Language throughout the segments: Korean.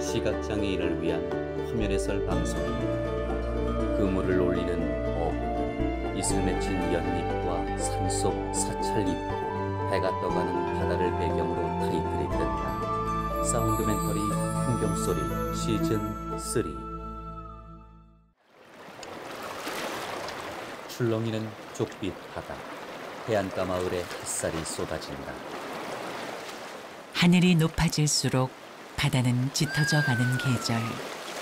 시각장애인을 위한 화면 해설 방송입니다. 그물을 올리는 어부, 이슬 맺힌 연잎과 산속 사찰잎으로 배가 떠가는 바다를 배경으로 타이틀이 뜬다. 사운드멘터리 풍경소리 시즌 3. 출렁이는 족빛 바다, 해안가 마을에 햇살이 쏟아진다. 하늘이 높아질수록 바다는 짙어져 가는 계절.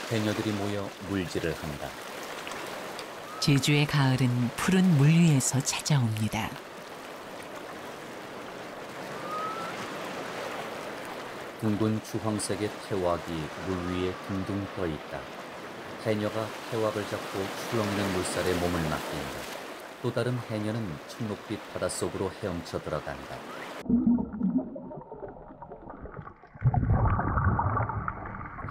해녀들이 모여 물질을 한다. 제주의 가을은 푸른 물 위에서 찾아옵니다. 둥근 주황색의 태왁이 물 위에 둥둥 떠 있다. 해녀가 태왁을 잡고 출렁이는 물살에 몸을 맡긴다. 또 다른 해녀는 청록빛 바닷속으로 헤엄쳐 들어간다.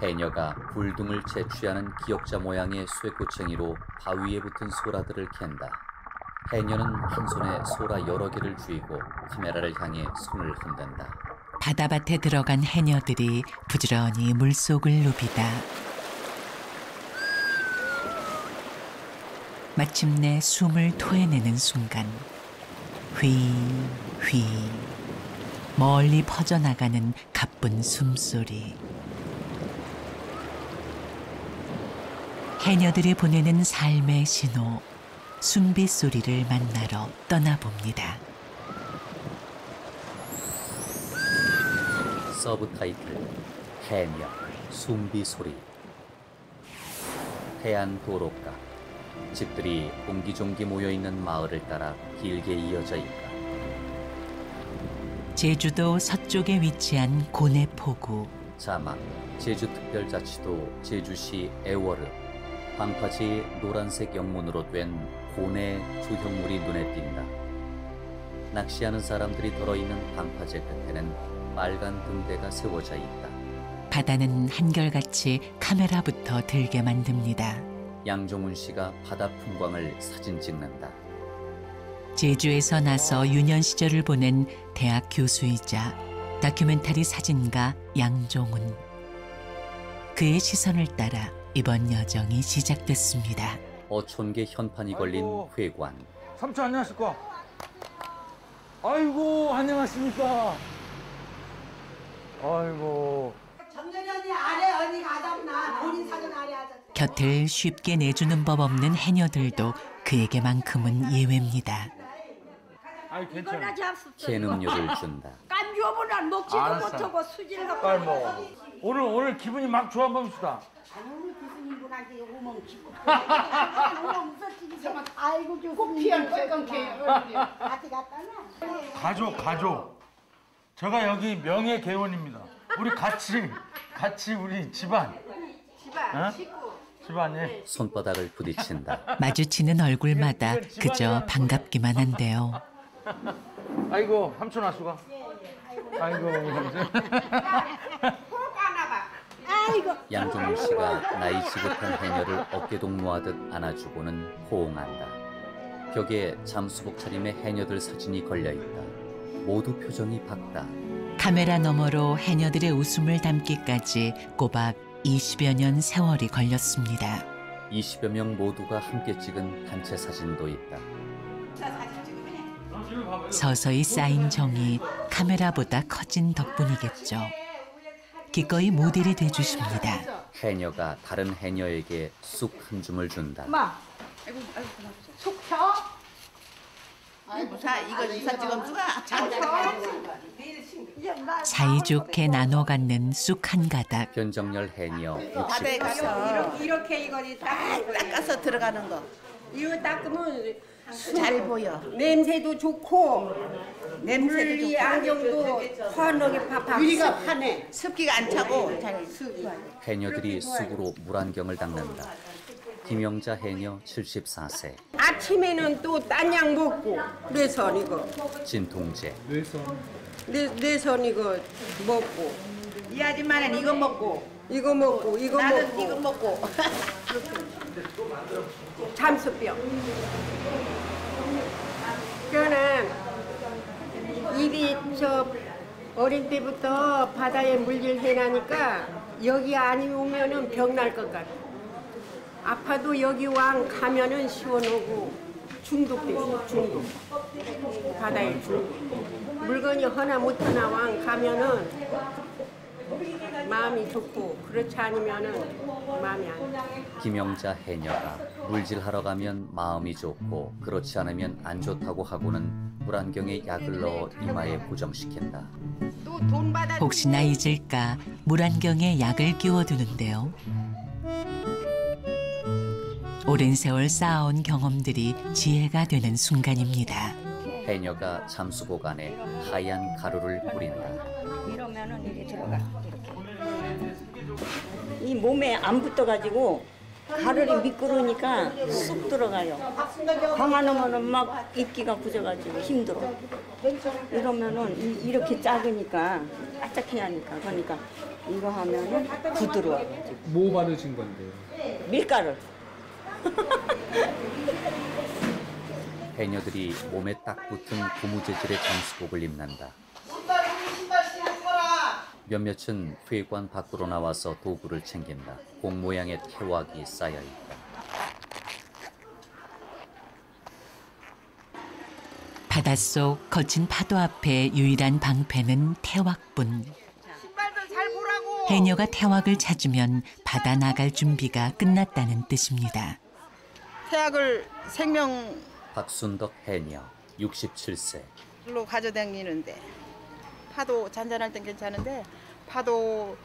해녀가 불등을 채취하는 기역자 모양의 쇠꼬챙이로 바위에 붙은 소라들을 캔다. 해녀는 한 손에 소라 여러 개를 쥐고 카메라를 향해 손을 흔든다. 바다밭에 들어간 해녀들이 부지런히 물속을 누비다. 마침내 숨을 토해내는 순간 휘휘 멀리 퍼져나가는 가쁜 숨소리. 해녀들이 보내는 삶의 신호, 숨빗소리를 만나러 떠나봅니다. 서브타이틀 해녀, 숨비소리. 해안 도로가 집들이 옹기종기 모여있는 마을을 따라 길게 이어져 있다. 제주도 서쪽에 위치한 고내포구. 자막, 제주특별자치도 제주시 애월읍. 방파제의 노란색 영문으로 된 고내 조형물이 눈에 띈다. 낚시하는 사람들이 덜어있는 방파제 끝에는 빨간 등대가 세워져 있다. 바다는 한결같이 카메라부터 들게 만듭니다. 양종훈 씨가 바다 풍광을 사진 찍는다. 제주에서 나서 유년 시절을 보낸 대학 교수이자 다큐멘터리 사진가 양종훈. 그의 시선을 따라 이번 여정이 시작됐습니다. 어촌계 현판이 걸린 회관. 삼촌 안녕하십니까? 아이고 안녕하십니까? 아이고. 정렬이 언니 아래 언니 가담나 본인 사전 아래 하자. 곁을 쉽게 내주는 법 없는 해녀들도 그에게만큼은 예외입니다. 아이 괜찮아. 캔 음료를 준다. 깐주어보란 먹지도 알았어. 못하고 수지를 갖고. 빨리 먹어. 오늘 기분이 막 좋아 봅시다. 오늘 교수님분한테 요거만 기고. 오늘 웃었지 정말 아이고 교수님. 꽃피한 빨갛게 같이 갔다나. 가족. 제가 여기 명예 개원입니다. 우리 같이 우리 집안. 어? 식구. 집안이. 손바닥을 부딪힌다. 마주치는 얼굴마다 그저 반갑기만 한데요. 아이고 삼촌 아수가. 아이고. 아이고. 양종훈 씨가 나이 지긋한 해녀를 어깨동무하듯 안아주고는 호응한다. 벽에 잠수복 차림의 해녀들 사진이 걸려있다. 모두 표정이 밝다. 카메라 너머로 해녀들의 웃음을 담기까지 꼬박 20여 년 세월이 걸렸습니다. 20여 명 모두가 함께 찍은 단체 사진도 있다. 서서히 쌓인 정이 카메라보다 커진 덕분이겠죠. 기꺼이 모델이 돼주십니다. 해녀가 다른 해녀에게 쑥 한 줌을 준다. 엄마. 속 펴. 이거 이사 찍은 누가? 사이좋게 나눠 갖는 쑥 한 가닥. 변정열 해녀 바다에 60세. 가서 이렇게 이거지 딱. 닦아서 들어가는 거. 이거 닦으면 잘 보여. 냄새도 좋고 냄새도 물 좋고. 안경도 환하게 팍팍. 유리가 파네. 습기가 안 차고 잘. 해녀들이 쑥으로 물안경을 닦는다. 김영자 해녀 74세. 아침에는 또 딴 약 먹고 뇌선 이거 진통제. 뇌선 이거 먹고 이 아줌마는 이거 먹고 이거 먹고 이거 나는 먹고 이거 먹고. 잠수병. 그거는 입이 어린 때부터 바다에 물질 해나니까 여기 안 오면은 병 날 것 같아. 아파도 여기 왕 가면은 시원하고 중독돼, 중독. 바다에 중독. 물건이 하나 못 하나 왕 가면은 마음이 좋고 그렇지 않으면은 마음이 안 돼. 김영자 해녀가 물질하러 가면 마음이 좋고 그렇지 않으면 안 좋다고 하고는 물안경에 약을 넣어 이마에 고정시킨다. 또 돈 받아. 혹시나 잊을까 물안경에 약을 끼워두는데요. 오랜 세월 쌓아온 경험들이 지혜가 되는 순간입니다. 해녀가 잠수복 안에 하얀 가루를 뿌린다. 이러면은 이게 들어가. 이 몸에 안 붙어가지고 가루이 미끄러우니까 쑥 들어가요. 강한 놈은 막 입기가 굳어가지고 힘들어. 이러면은 이렇게 작으니까 바짝해야 하니까 그러니까 이거 하면은 부드러워. 뭐 바르신 건데요? 밀가루. 해녀들이 몸에 딱 붙은 고무 재질의 잠수복을 입는다. 몇몇은 회관 밖으로 나와서 도구를 챙긴다. 공 모양의 태왁이 쌓여 있다. 바닷속 거친 파도 앞에 유일한 방패는 태왁뿐. 해녀가 태왁을 찾으면 바다 나갈 준비가 끝났다는 뜻입니다. 태학을 생명으로 박순덕 해녀, 67세. 가져다니는데 파도 잔잔할 땐 괜찮은데 파도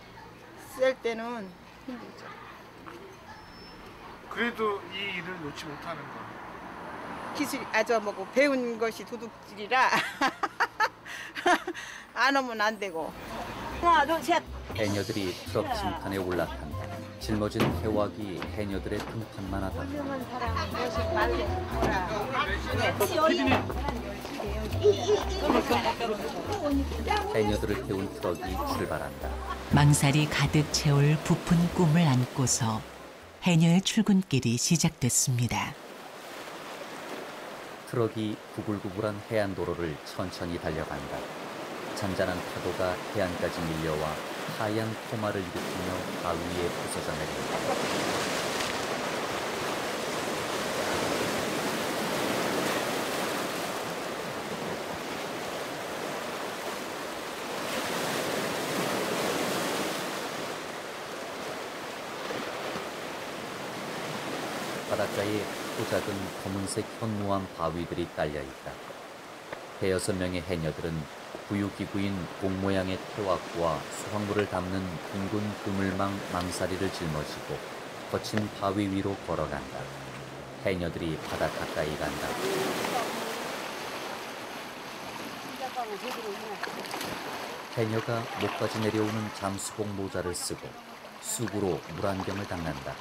셀 때는 힘들죠. 그래도 이 일을 놓지 못하는 거. 기술 뭐고 배운 것이 도둑질이라 안 하면 안 되고. 하나, 둘, 셋. 해녀들이 트럭 징판에 올라탄다. 짊어진 태왁이 해녀들의 등판만 하다. 해녀들을 태운 트럭이 출발한다. 망살이 가득 채울 부푼 꿈을 안고서 해녀의 출근길이 시작됐습니다. 트럭이 구불구불한 해안도로를 천천히 달려간다. 잔잔한 파도가 해안까지 밀려와 하얀 포마를 일으키며 바위에 부서져 내린다. 바닷가에 크고 작은 검은색 현무암 바위들이 깔려있다. 대여섯 명의 해녀들은 부유기구인 공 모양의 태왁과 수확물을 담는 둥근 그물망 망사리를 짊어지고 거친 바위 위로 걸어간다. 해녀들이 바다 가까이 간다. 해녀가 목까지 내려오는 잠수복 모자를 쓰고 쑥으로 물안경을 닦는다.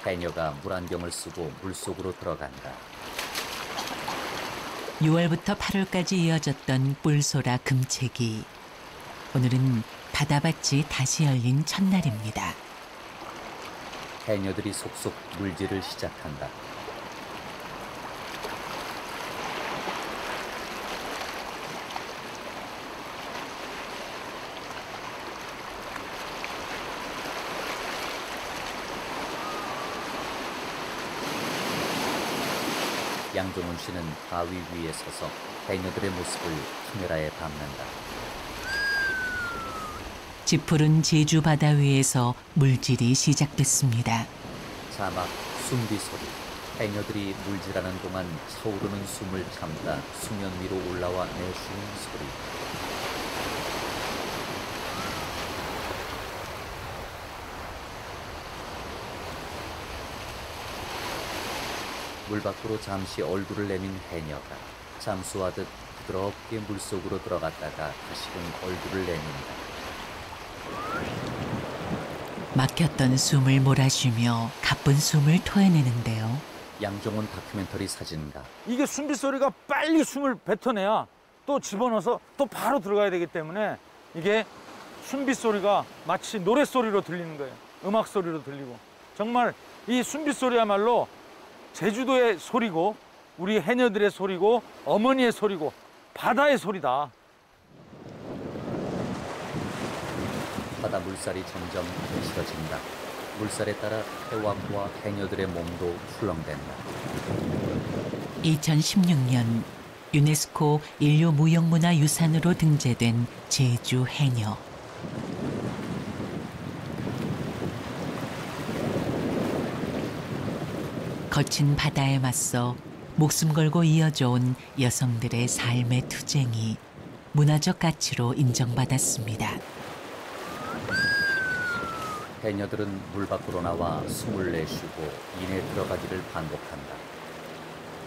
해녀가 물안경을 쓰고 물속으로 들어간다. 6월부터 8월까지 이어졌던 뿔소라 금채기. 오늘은 바다밭이 다시 열린 첫날입니다. 해녀들이 속속 물질을 시작한다. 양종훈 씨는 바위 위에 서서 해녀들의 모습을 카메라에 담는다. 짙푸른 제주 바다 위에서 물질이 시작됐습니다. 자막, 숨비 소리. 해녀들이 물질하는 동안 차오르는 숨을 참다 수면 위로 올라와 내쉬는 소리. 물 밖으로 잠시 얼굴을 내민 해녀가 잠수하듯 부드럽게 물속으로 들어갔다가 다시금 얼굴을 내민다. 막혔던 숨을 몰아쉬며 가쁜 숨을 토해내는데요. 양종훈 다큐멘터리 사진가. 이게 숨비 소리가 빨리 숨을 뱉어내야 또 집어넣어서 또 바로 들어가야 되기 때문에 이게 숨비 소리가 마치 노래 소리로 들리는 거예요. 음악 소리로 들리고 정말 이 숨빗소리야말로 제주도의 소리고 우리 해녀들의 소리고 어머니의 소리고 바다의 소리다. 바다 물살이 점점 거칠어진다. 물살에 따라 태화구와 해녀들의 몸도 출렁댄다. 2016년 유네스코 인류무형문화유산으로 등재된 제주 해녀. 거친 바다에 맞서 목숨 걸고 이어져 온 여성들의 삶의 투쟁이 문화적 가치로 인정받았습니다. 해녀들은 물 밖으로 나와 숨을 내쉬고 인해 들어가기를 반복한다.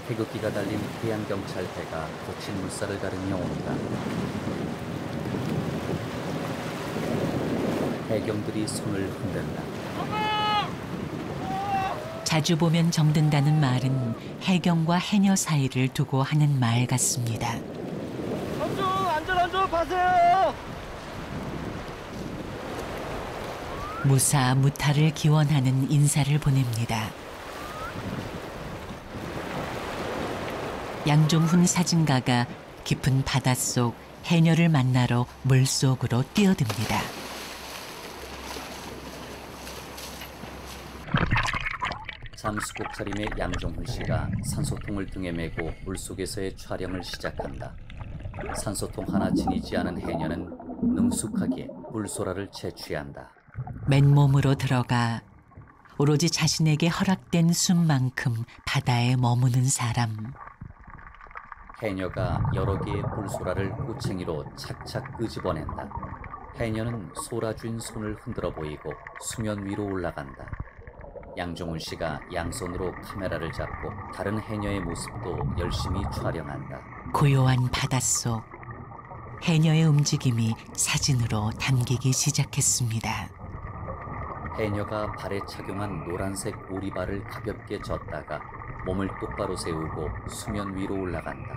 태극기가 달린 해양경찰대가 거친 물살을 가르며 온다. 해경들이 손을 흔든다. 자주 보면 정든다는 말은 해경과 해녀 사이를 두고 하는 말 같습니다. 안전 파세요. 무사무탈을 기원하는 인사를 보냅니다. 양종훈 사진가가 깊은 바닷속 해녀를 만나러 물속으로 뛰어듭니다. 잠수복 차림의 양종훈 씨가 산소통을 등에 메고 물속에서의 촬영을 시작한다. 산소통 하나 지니지 않은 해녀는 능숙하게 물소라를 채취한다. 맨몸으로 들어가 오로지 자신에게 허락된 숨만큼 바다에 머무는 사람. 해녀가 여러 개의 물소라를 꼬챙이로 착착 끄집어낸다. 해녀는 소라쥔 손을 흔들어 보이고 수면 위로 올라간다. 양종훈 씨가 양손으로 카메라를 잡고 다른 해녀의 모습도 열심히 촬영한다. 고요한 바닷속 해녀의 움직임이 사진으로 담기기 시작했습니다. 해녀가 발에 착용한 노란색 오리발을 가볍게 젓다가 몸을 똑바로 세우고 수면 위로 올라간다.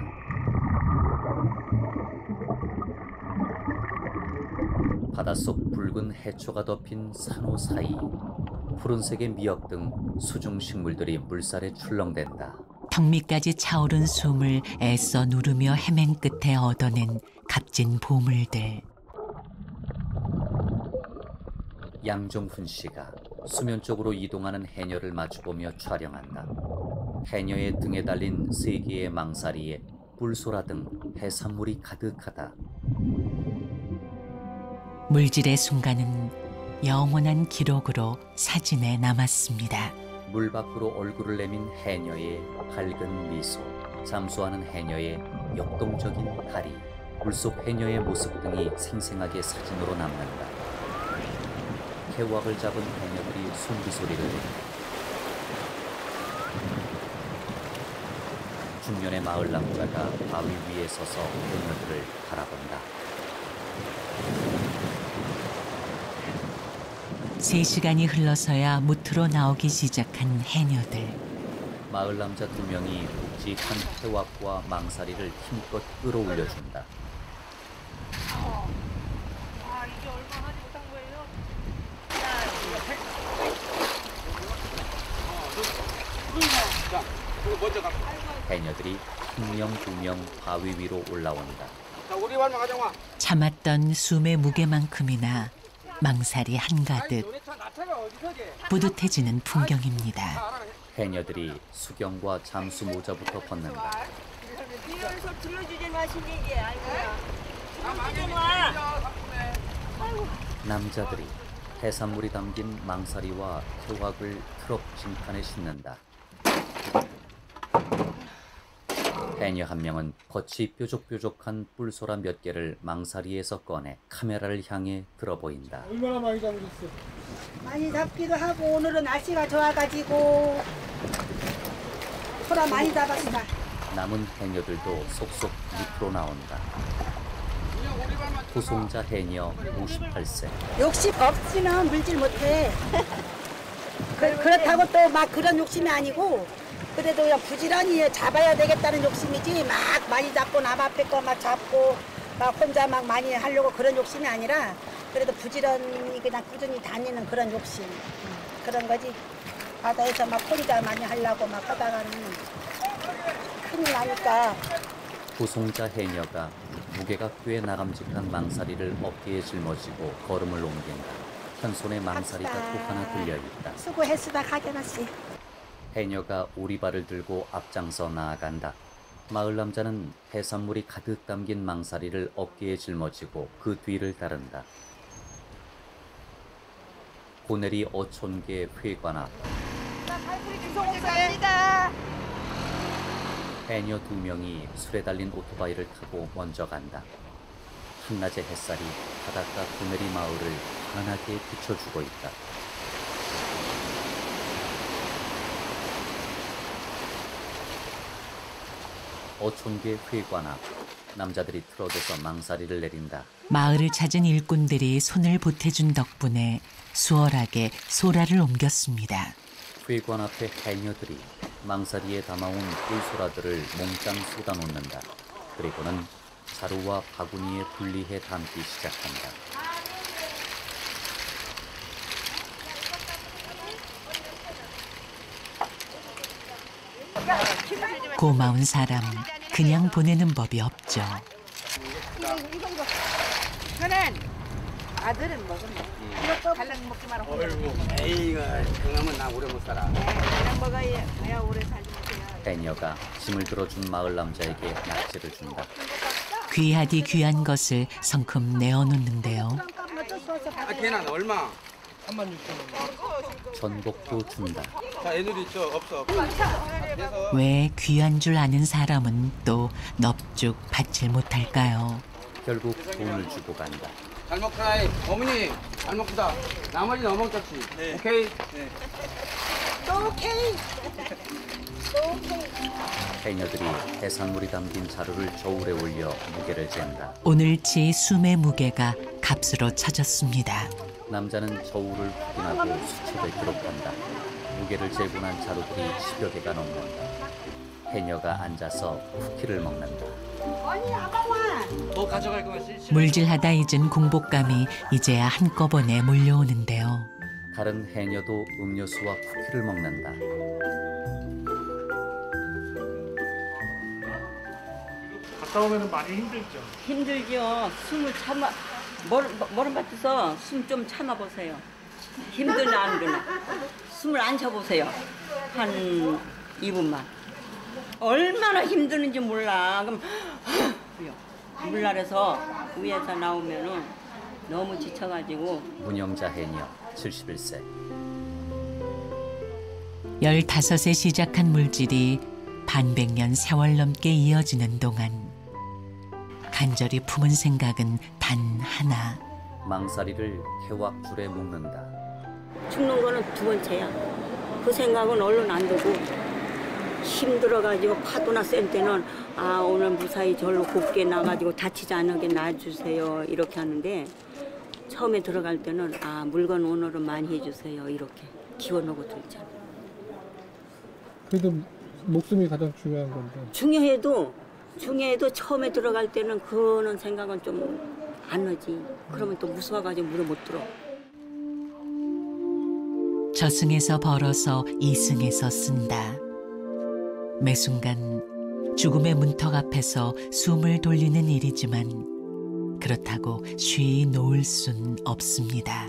바닷속 붉은 해초가 덮인 산호 사이 푸른색의 미역 등 수중식물들이 물살에 출렁댄다. 턱 밑까지 차오른 숨을 애써 누르며 헤맨 끝에 얻어낸 값진 보물들. 양종훈 씨가 수면 쪽으로 이동하는 해녀를 마주보며 촬영한다. 해녀의 등에 달린 3개의 망사리에 뿔소라 등 해산물이 가득하다. 물질의 순간은 영원한 기록으로 사진에 남았습니다. 물 밖으로 얼굴을 내민 해녀의 밝은 미소, 잠수하는 해녀의 역동적인 다리, 물속 해녀의 모습 등이 생생하게 사진으로 남는다. 태왁을 잡은 해녀들이 숨비소리를 낸다. 중년의 마을 남자가 바위 위에 서서 해녀들을 바라본다. 3시간이 흘러서야 무트로 나오기 시작한 해녀들. 마을 남자 2명이 묵직한 태왁과 망사리를 힘껏 끌어올려준다. 이게 얼마 하지 못한 거예요? 해녀들이 1명 2명 바위 위로 올라온다. 참았던 숨의 무게만큼이나 망살이 한가득 뿌듯해지는 풍경입니다. 해녀들이 수경과 잠수 모자부터 벗는다. 이어서 들려주지 마시게 이게 아이고야. 들려주지 마. 남자들이 해산물이 담긴 망사리와 태왁을 트럭 징판에 싣는다. 해녀 한 명은 겉이 뾰족뾰족한 뿔소라 몇 개를 망사리에서 꺼내 카메라를 향해 들어 보인다. 얼마나 많이 잡으셨어? 많이 잡기도 하고 오늘은 날씨가 좋아가지고 소라 많이 잡았다. 남은 해녀들도 속속 밑으로 나온다. 토송자 해녀 58세. 욕심 없이는 물질 못해. 그렇다고 또 막 그런 욕심이 아니고 그래도 그냥 부지런히 잡아야 되겠다는 욕심이지 막 많이 잡고 남 앞에 거 막 잡고 막 혼자 막 많이 하려고 그런 욕심이 아니라 그래도 부지런히 그냥 꾸준히 다니는 그런 욕심. 그런 거지. 바다에서 막 혼자 많이 하려고 막 하다가는 큰일 나니까. 부송자 해녀가 무게가 꽤 나감직한 망사리를 어깨에 짊어지고 걸음을 옮긴다. 한 손에 망사리가 또 하나 들려있다. 수고했으다 가게나 씨. 해녀가 오리발을 들고 앞장서 나아간다. 마을 남자는 해산물이 가득 담긴 망사리를 어깨에 짊어지고 그 뒤를 따른다. 고내리 어촌계 회관 앞. 해녀 2명이 술에 달린 오토바이를 타고 먼저 간다. 한낮의 햇살이 바닷가 고내리 마을을 환하게 비춰주고 있다. 어촌계 회관 앞. 남자들이 트럭에서 망사리를 내린다. 마을을 찾은 일꾼들이 손을 보태준 덕분에 수월하게 소라를 옮겼습니다. 회관 앞에 해녀들이 망사리에 담아온 꿀소라들을 몽땅 쏟아놓는다. 그리고는 자루와 바구니에 분리해 담기 시작한다. 고마운 사람 그냥 보내는 법이 없죠. 저는 아들은 먹으면 달랑 먹지 마라. 에이가 그러면 나 오래 못 살아. 달랑 먹어야 오래 살지 못해요. 해녀가 짐을 들어준 마을 남자에게 낙지를 준다. 귀하디 귀한 것을 성큼 내어놓는데요. 아 걔는 얼마? 전복도 준다. 자 애들 있죠? 없어. 왜 귀한 줄 아는 사람은 또 넙죽 받질 못할까요? 결국 돈을 주고 간다. 잘 먹다. 어머니 잘 먹다. 나머지 너 먹겠지. 네. 오케이. 네. 오케이. 해녀들이 해산물이 담긴 자루를 저울에 올려 무게를 잰다. 오늘치 숨의 무게가 값으로 쳐졌습니다. 남자는 저울을 확인하고 수첩에 기록한다. 무게를 재고 난 자루들이 10여 개가 넘는다. 해녀가 앉아서 쿠키를 먹는다. 뭐 가져갈 거 같지? 물질하다 잊은 공복감이 이제야 한꺼번에 몰려오는데요. 다른 해녀도 음료수와 쿠키를 먹는다. 갔다 오면 많이 힘들죠. 힘들죠. 숨을 참아 머리 맞춰서 숨 좀 참아 보세요. 힘드나 안 드나. 숨을 안 쉬어보세요. 한 2분만. 얼마나 힘드는지 몰라. 그럼 물 아래서 위에서 나오면은 너무 지쳐가지고. 문영자 해녀 71세. 15세 시작한 물질이 반백년 세월 넘게 이어지는 동안 간절히 품은 생각은 단 하나. 망사리를 개왁줄에 묶는다. 죽는 거는 두 번째야. 그 생각은 얼른 안 두고 힘들어가지고 파도나 센 때는 아 오늘 무사히 절로 곱게 나가지고 다치지 않게 놔주세요 이렇게 하는데 처음에 들어갈 때는 아 물건 오늘은 많이 해주세요 이렇게 기원하고 들잖아. 그래도 목숨이 가장 중요한 건데. 중요해도 처음에 들어갈 때는 그거는 생각은 좀 안 하지. 그러면 또 무서워가지고 물에 못 들어. 저승에서 벌어서 이승에서 쓴다. 매 순간 죽음의 문턱 앞에서 숨을 돌리는 일이지만 그렇다고 쉬이 놓을 순 없습니다.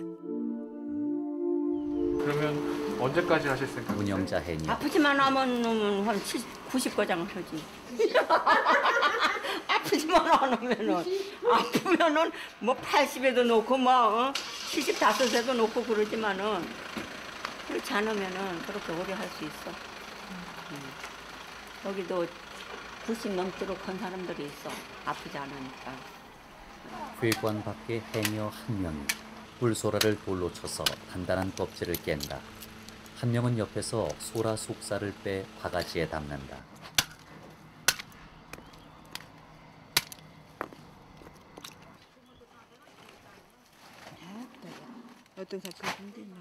그러면 언제까지 하실 생각이세요? 문영자 해녀. 아프지만 하면 한 90거장 하지. 아프지만 안 하면은 뭐 80에도 놓고 뭐 75에도 놓고 그러지만은 그렇지 않으면은 그렇게 오래 할 수 있어. 여기도 90 넘도록 한 사람들이 있어. 아프지 않으니까. 회관 밖에 해녀 한 명이 꿀소라를 돌로 쳐서 단단한 껍질을 깬다. 한 명은 옆에서 소라 속살을 빼 바가지에 담는다. 어떤 사람 힘들나.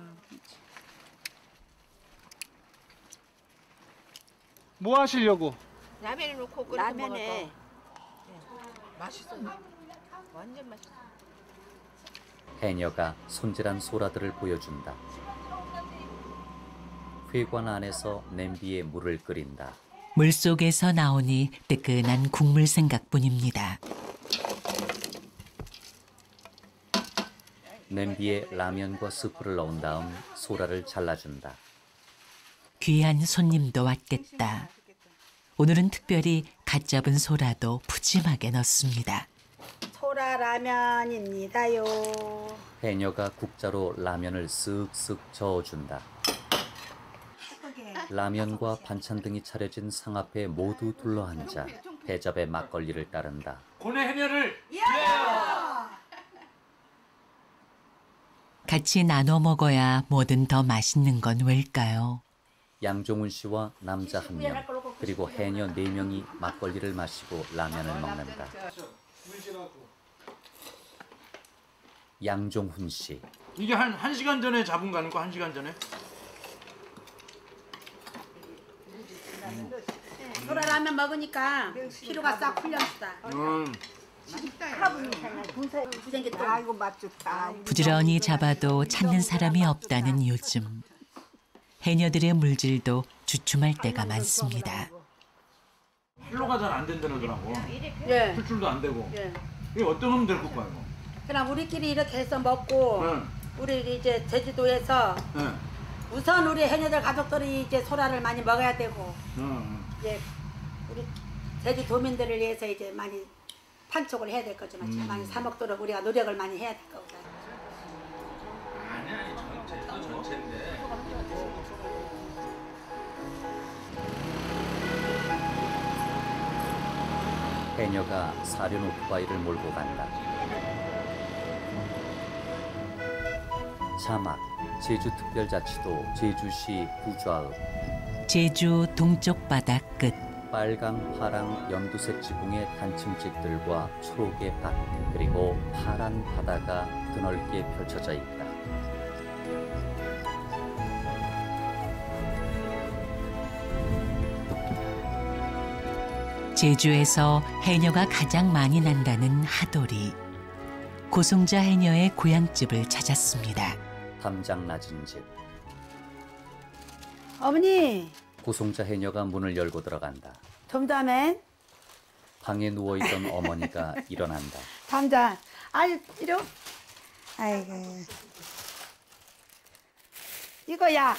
뭐 하시려고? 라면을 넣고 끓여 라면에 맛있어요. 완전 맛있어. 해녀가 손질한 소라들을 보여준다. 회관 안에서 냄비에 물을 끓인다. 물속에서 나오니 뜨끈한 국물 생각뿐입니다. 냄비에 라면과 스프를 넣은 다음 소라를 잘라준다. 귀한 손님도 왔겠다. 오늘은 특별히 갓 잡은 소라도 푸짐하게 넣습니다. 소라 라면입니다요. 해녀가 국자로 라면을 쓱쓱 저어준다. 라면과 반찬 등이 차려진 상 앞에 모두 둘러앉아 대접의 막걸리를 따른다. 고뇌 해녀를 같이 나눠 먹어야 뭐든 더 맛있는 건 왜일까요? 양종훈 씨와 남자 1명, 그리고 해녀 4명이 막걸리를 마시고 라면을 먹는다. 양종훈 씨. 이게 한 시간 전에 잡은 거 아닙니까? 1시간 전에? 소라 라면 먹으니까 피로가 싹 풀렸다. 아이고 맛 좋다. 부지런히 잡아도 찾는 사람이 없다는 요즘. 해녀들의 물질도 주춤할 때가 많습니다. 필로가 잘 안 된다더라고. 예. 출줄도 안 되고. 예. 이게 어떤 놈 데리고 가요? 그럼 우리끼리 이렇게 해서 먹고 네. 우리 이제 제주도에서 네. 우선 우리 해녀들 가족들이 이제 소라를 많이 먹어야 되고 이제 우리 제주도민들을 위해서 이제 많이 판촉을 해야 될 거죠. 많이 사 먹도록 우리가 노력을 많이 해야 될 거고. 전체인데. 해녀가 사륜 오토바이를 몰고 간다. 자막, 제주특별자치도 제주시 부좌읍. 제주 동쪽 바다 끝. 빨강, 파랑, 연두색 지붕의 단층집들과 초록의 밭, 그리고 파란 바다가 드넓게 펼쳐져 있다. 제주에서 해녀가 가장 많이 난다는 하도리. 고송자 해녀의 고향집을 찾았습니다. 담장 낮은 집. 어머니 고송자 해녀가 문을 열고 들어간다. 좀 다음에 방에 누워있던 어머니가 일어난다. 담자. 아유 이러. 아이고 이거야.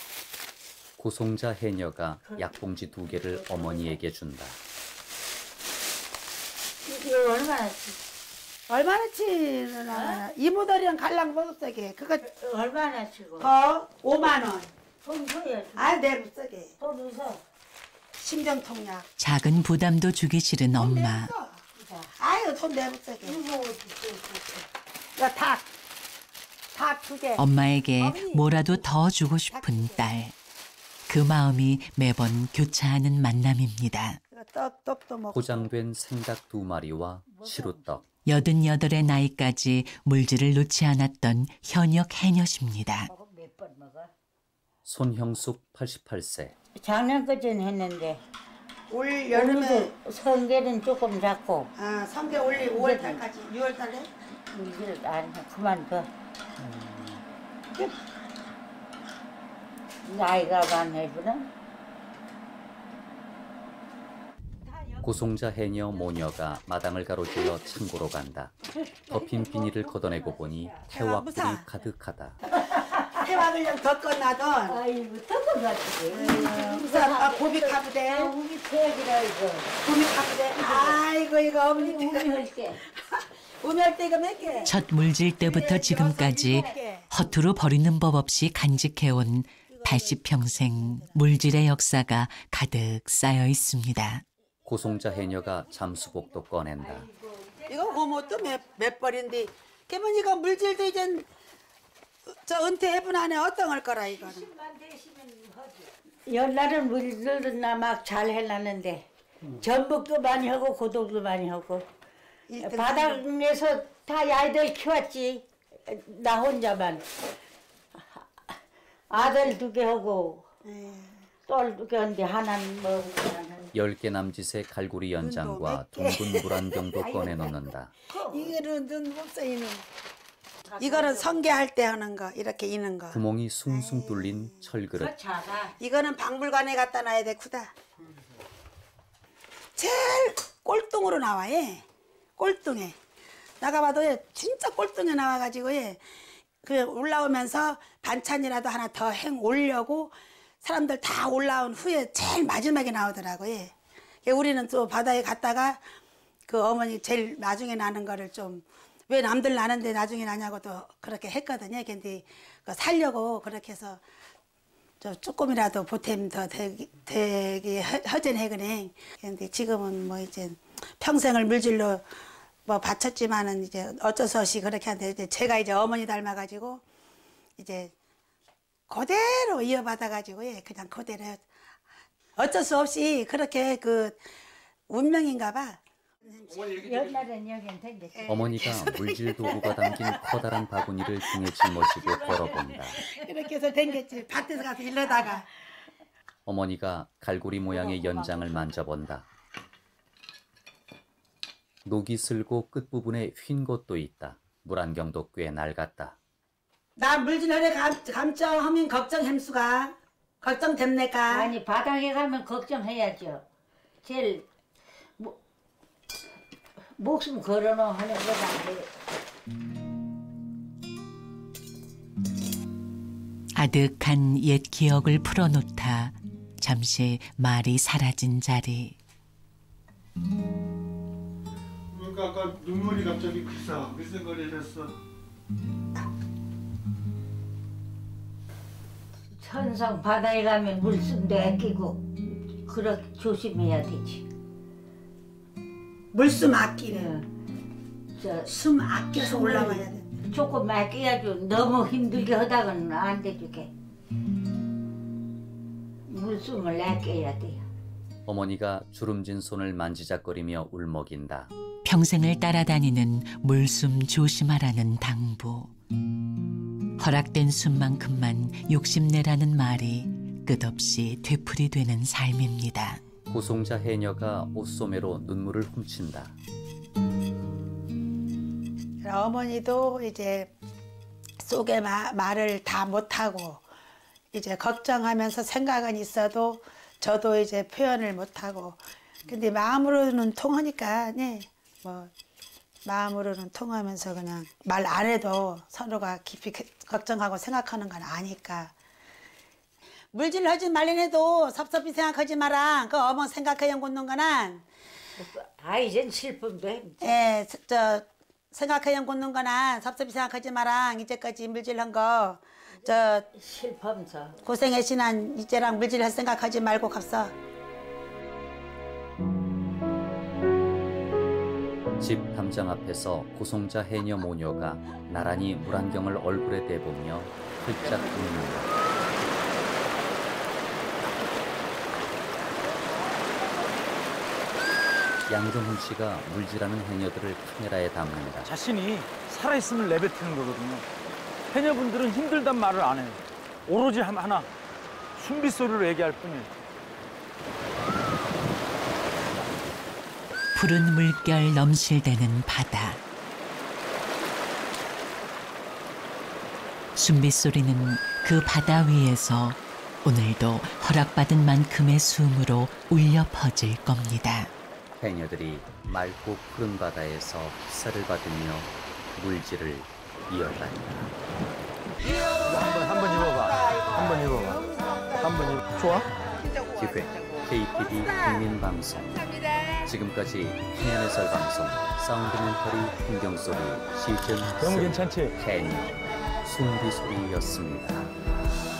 고송자 해녀가 약봉지 2개를 어머니에게 준다. 이게 얼마나 얼마나 치나 이모들이랑 갈랑 먹었어게. 그거 얼마나 치고? 5만 원. 돈 줘야지. 아 내부 쓰게. 돈 줘. 심정통약. 작은 부담도 주기 싫은 엄마. 아유 돈 내부 쓰게. 이거 닭 2개. 엄마에게 뭐라도 더 주고 싶은 딸. 그 마음이 매번 교차하는 만남입니다. 떡도 먹고. 포장된 생닭 2마리와 시루떡. 88의 나이까지 물질을 놓지 않았던 현역 해녀십니다. 몇번 먹어? 손형숙 88세. 작년까지는 했는데 올 여름에 성게는 조금 작고 성게 올리 5월달까지 6월달에 이제 안 그만 둬. 나이가 많네구나. 고송자 해녀 모녀가 마당을 가로질러 창고로 간다. 덮인 비닐을 걷어내고 보니 태화불이 가득하다. 태화를 좀 더 꺼놔던. 아이고 떡은 같지. 우선 고비 카브대. 우리 태기라 이거. 고비 카브대. 아이고 이거 어머니 우미할게. 우미할 때 이거 몇 개? 첫 물질 때부터 지금까지 허투루 버리는 법 없이 간직해온 80평생 물질의 역사가 가득 쌓여 있습니다. 고송자 해녀가 잠수복도 꺼낸다. 이거 고모도 몇 벌인데 그러면 이거 물질도 이젠 저 은퇴해본 안에 어떤 걸 거라 이거는. 옛날은 물들도 막 잘 해놨는데 전북도 많이 하고 고덕도 많이 하고 바닥에서 다 아이들 키웠지. 나 혼자만 아들 2개 하고 딸 2개 하는데 하나는 먹고 하나는 10개 남짓의 갈고리 연장과 둥근 물 한 병도 꺼내놓는다. 이거는 눈 없어 이는. 이거는 성게할 때 하는 거, 이렇게 이는 거. 구멍이 숭숭 뚫린 철그릇. 이거는 박물관에 갖다 놔야 돼, 쿠다. 제일 꼴뚱으로 나와, 예. 꼴뚱에. 나가봐도 예, 진짜 꼴뚱에 나와가지고 예. 그 올라오면서 반찬이라도 하나 더 올려고 사람들 다 올라온 후에 제일 마지막에 나오더라고, 예. 우리는 또 바다에 갔다가 그 어머니 제일 나중에 나는 거를 좀 왜 남들 나는데 나중에 나냐고 또 그렇게 했거든요. 근데 살려고 그렇게 해서 저 조금이라도 보탬 더 되게 허전해그네. 근데 지금은 뭐 이제 평생을 물질로 뭐 바쳤지만은 이제 어쩔 수 없이 그렇게 하는데 이제 제가 이제 어머니 닮아가지고 이제 그대로 이어받아가지고 예, 그냥 그대로 어쩔 수 없이 그렇게 그 운명인가 봐. 옛날엔 여긴 되겠지. 어머니가 물질 도구가 담긴 커다란 바구니를 등에 짊어지고 걸어본다. 이렇게 해서 댕겼지. 밭에서 가서 일러다가. 어머니가 갈고리 모양의 연장을 만져본다. 녹이 슬고 끝부분에 휜 것도 있다. 물안경도 꽤 낡았다. 나 물질 허리 감정하면 걱정 햄수가. 걱정됩니까? 아니 바닥에 가면 걱정해야죠. 제일 목숨 걸어놓 하는 거다. 아득한 옛 기억을 풀어놓다 잠시 말이 사라진 자리. 그러니까 아까 눈물이 갑자기 글썽글썽거리셨어. 천성 바다에 가면 물숨도 아끼고 그렇게 조심해야 되지. 물숨 아끼네. 숨 아껴서 올라가야 돼. 조금 아껴야죠. 너무 힘들게 하다가는 안 되주게. 물숨을 아껴야 돼요. 어머니가 주름진 손을 만지작거리며 울먹인다. 평생을 따라다니는 물숨 조심하라는 당부. 허락된 숨만큼만 욕심내라는 말이 끝없이 되풀이되는 삶입니다. 고송자 해녀가 옷소매로 눈물을 훔친다. 어머니도 이제 속에 말을 다 못하고 이제 걱정하면서 생각은 있어도 저도 이제 표현을 못하고 근데 마음으로는 통하니까 네, 뭐 마음으로는 통하면서 그냥 말 안 해도 서로가 깊이 걱정하고 생각하는 건 아니까 물질 하지 말래해도 섭섭히 생각하지 마라. 그 어머 생각해 연구는 거는 아 이젠 슬픈데. 예, 저 생각해 연구는 거는 섭섭히 생각하지 마라. 이제까지 물질한 거 저 슬퍼면서 고생했지만 이제랑 물질할 생각하지 말고 갑서. 집 담장 앞에서 고송자 해녀 모녀가 나란히 물안경을 얼굴에 대보며 훌쩍 웃는다. 양정훈 씨가 물질하는 해녀들을 카메라에 담는다. 자신이 살아있음을 내뱉는 거거든요. 해녀분들은 힘들단 말을 안 해요. 오로지 하나, 숨빗소리로 얘기할 뿐이에요. 푸른 물결 넘실대는 바다. 숨빗소리는 그 바다 위에서 오늘도 허락받은 만큼의 숨으로 울려 퍼질 겁니다. 해녀들이 맑고 푸른 바다에서 햇살을 받으며 물질을 이어간다. 한번 입어봐. 한번 입어봐. 한번 입어. 좋아? 기획 KTV 국민방송. 지금까지 해안해설 방송 사운드멘터리 풍경소리 시즌 너무 괜찮지? 해녀 숨비소리였습니다.